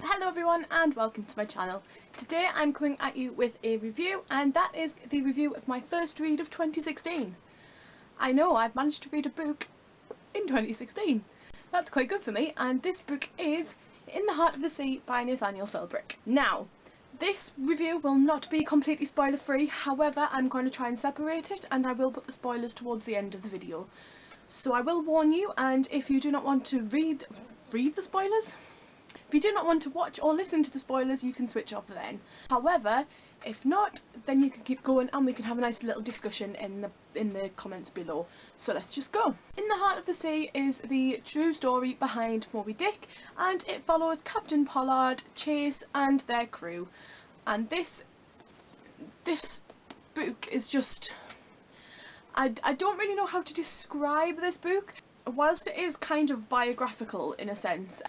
Hello everyone and welcome to my channel. Today I'm coming at you with a review, and that is the review of my first read of 2016. I know, I've managed to read a book in 2016. That's quite good for me, and this book is In the Heart of the Sea by Nathaniel Philbrick. Now, this review will not be completely spoiler free, however I'm going to try and separate it, and I will put the spoilers towards the end of the video. So I will warn you, and if you do not want to read the spoilers, if you do not want to watch or listen to the spoilers, you can switch off then. However, if not, then you can keep going and we can have a nice little discussion in the comments below. So let's just go. In the Heart of the Sea is the true story behind Moby Dick, and it follows Captain Pollard, Chase and their crew. And this book is just... I don't really know how to describe this book. Whilst it is kind of biographical in a sense,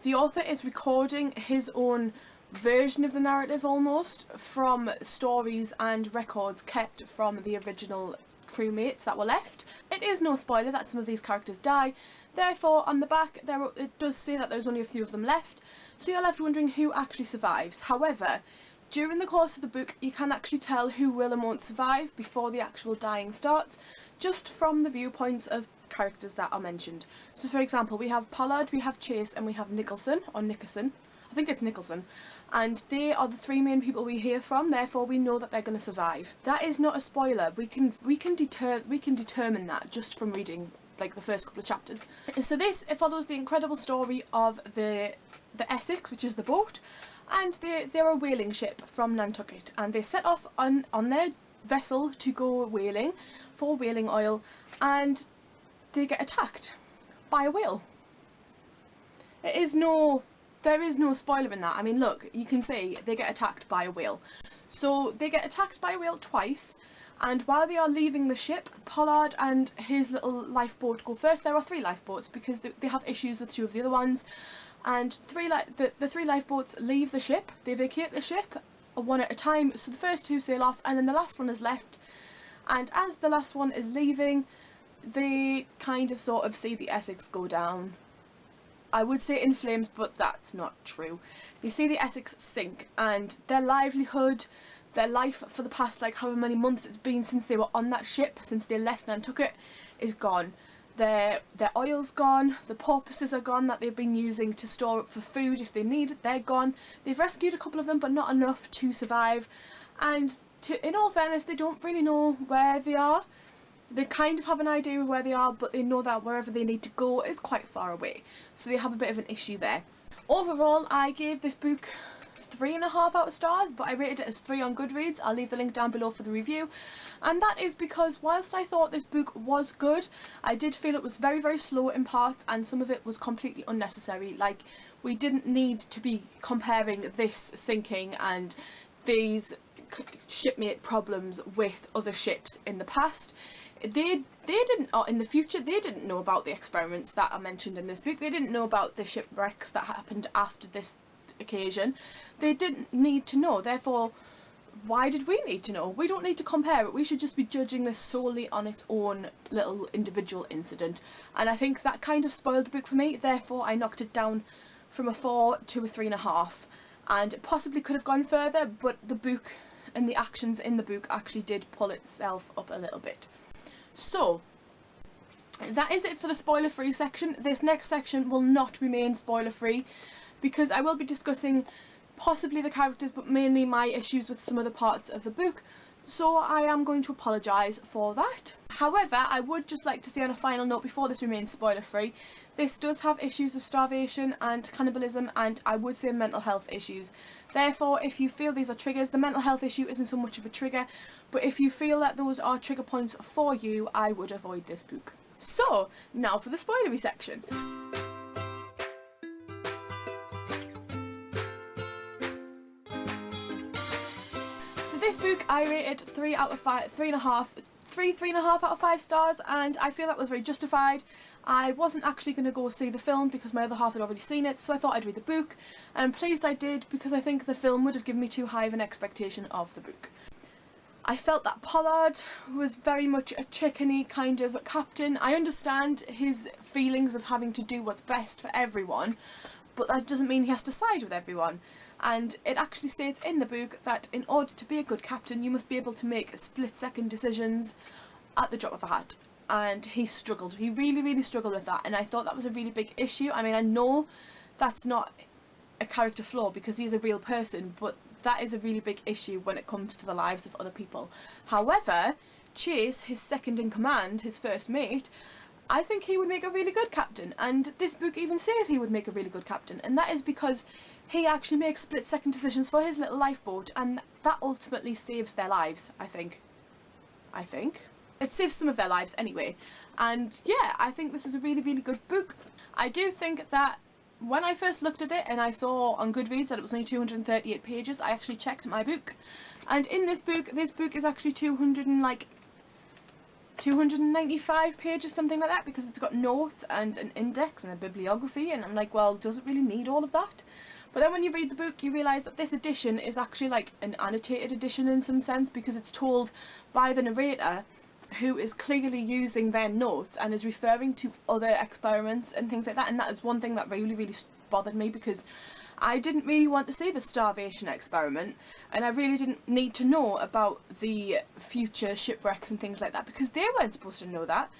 the author is recording his own version of the narrative almost from stories and records kept from the original crewmates that were left. It is no spoiler that some of these characters die, therefore on the back it does say that there's only a few of them left, so you're left wondering who actually survives. However, during the course of the book you can actually tell who will and won't survive before the actual dying starts, just from the viewpoints of characters that are mentioned. So for example, we have Pollard, we have Chase and we have Nicholson, or Nickerson, I think it's Nicholson, and they are the three main people we hear from, therefore we know that they're going to survive. That is not a spoiler, we can determine that just from reading like the first couple of chapters. So it follows the incredible story of the Essex, which is the boat, and they're a whaling ship from Nantucket, and they set off on their vessel to go whaling for whaling oil, and they get attacked by a whale. There is no spoiler in that. I mean, look, you can see they get attacked by a whale. So they get attacked by a whale twice, and while they are leaving the ship, Pollard and his little lifeboat go first. There are three lifeboats because they have issues with two of the other ones, and the three lifeboats leave the ship. They vacate the ship one at a time, so the first two sail off and then the last one is left, and as the last one is leaving, they kind of sort of see the Essex go down. I would say in flames, but that's not true. You see the Essex sink, and their livelihood, their life for the past like however many months it's been since they were on that ship, since they left Nantucket, is gone. Their oil's gone, the porpoises are gone that they've been using to store up for food if they need it, they're gone. They've rescued a couple of them, but not enough to survive, and in all fairness, they don't really know where they are. They kind of have an idea of where they are, but they know that wherever they need to go is quite far away, so they have a bit of an issue there. Overall, I gave this book 3.5 out of stars, but I rated it as 3 on Goodreads. I'll leave the link down below for the review, and that is because whilst I thought this book was good, I did feel it was very, very slow in parts, and some of it was completely unnecessary. Like, we didn't need to be comparing this sinking and these shipmate problems with other ships in the past. They didn't, or in the future, they didn't know about the experiments that are mentioned in this book. They didn't know about the shipwrecks that happened after this occasion. They didn't need to know, therefore why did we need to know? We don't need to compare it. We should just be judging this solely on its own little individual incident, and I think that kind of spoiled the book for me. Therefore I knocked it down from a 4 to a 3.5, and it possibly could have gone further, but the book and the actions in the book actually did pull itself up a little bit. So that is it for the spoiler free section. This next section will not remain spoiler free because I will be discussing possibly the characters, but mainly my issues with some of the parts of the book, so I am going to apologise for that. However, I would just like to say on a final note before this remains spoiler free, this does have issues of starvation and cannibalism, and I would say mental health issues. Therefore, if you feel these are triggers, the mental health issue isn't so much of a trigger, but if you feel that those are trigger points for you, I would avoid this book. So, now for the spoilery section. This book I rated 3 out of 5, 3.5 out of 5 stars, and I feel that was very justified. I wasn't actually going to go see the film because my other half had already seen it, so I thought I'd read the book, and I'm pleased I did because I think the film would have given me too high of an expectation of the book. I felt that Pollard was very much a chickeny kind of captain. I understand his feelings of having to do what's best for everyone, but that doesn't mean he has to side with everyone. And it actually states in the book that in order to be a good captain, you must be able to make split-second decisions at the drop of a hat. And he struggled. He really, really struggled with that. And I thought that was a really big issue. I mean, I know that's not a character flaw because he's a real person, but that is a really big issue when it comes to the lives of other people. However, Chase, his second in command, his first mate, I think he would make a really good captain, and this book even says he would make a really good captain, and that is because he actually makes split-second decisions for his little lifeboat, and that ultimately saves their lives, I think. It saves some of their lives anyway, and yeah, I think this is a really, really good book. I do think that when I first looked at it and I saw on Goodreads that it was only 238 pages, I actually checked my book, and in this book is actually 295 pages, something like that, because it's got notes and an index and a bibliography, and I'm like, well, does it really need all of that? But then when you read the book, you realise that this edition is actually like an annotated edition in some sense, because it's told by the narrator, who is clearly using their notes and is referring to other experiments and things like that, and that is one thing that really, really bothered me, because I didn't really want to see the starvation experiment, and I really didn't need to know about the future shipwrecks and things like that, because they weren't supposed to know that.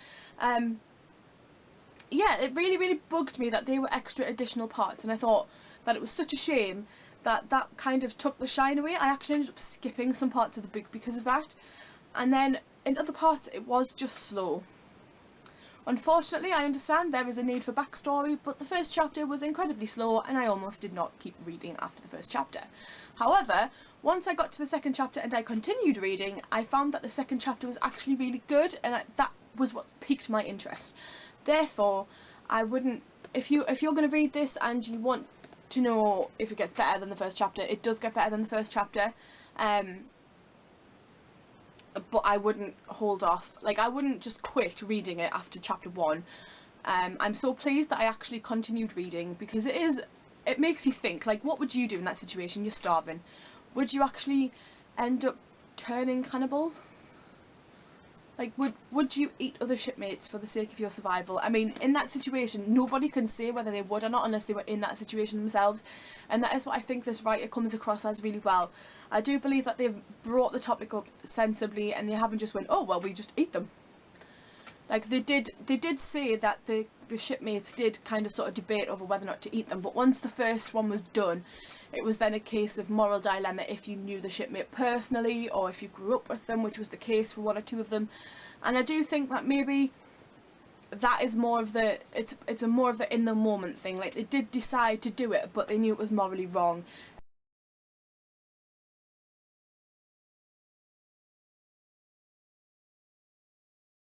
Yeah, it really, really bugged me that they were extra additional parts, and I thought that it was such a shame that that kind of took the shine away. I actually ended up skipping some parts of the book because of that, and then in other parts it was just slow. Unfortunately, I understand there is a need for backstory, but the first chapter was incredibly slow and I almost did not keep reading after the first chapter. However, once I got to the second chapter and I continued reading, I found that the second chapter was actually really good, and that was what piqued my interest. Therefore, I wouldn't, if you're going to read this and you want to know if it gets better than the first chapter, it does get better than the first chapter. But I wouldn't hold off. Like, I wouldn't just quit reading it after chapter 1. I'm so pleased that I actually continued reading, because it makes you think, like, what would you do in that situation? You're starving. Would you actually end up turning cannibal? Like, would you eat other shipmates for the sake of your survival? I mean, in that situation, nobody can say whether they would or not unless they were in that situation themselves. And that is what I think this writer comes across as really well. I do believe that they've brought the topic up sensibly, and they haven't just went, oh, well, we just eat them. Like, they did say that the shipmates did kind of sort of debate over whether or not to eat them, but once the first one was done, it was then a case of moral dilemma if you knew the shipmate personally or if you grew up with them, which was the case for one or two of them. And I do think that maybe that is more of the, it's a more of the in the moment thing. Like, they did decide to do it, but they knew it was morally wrong,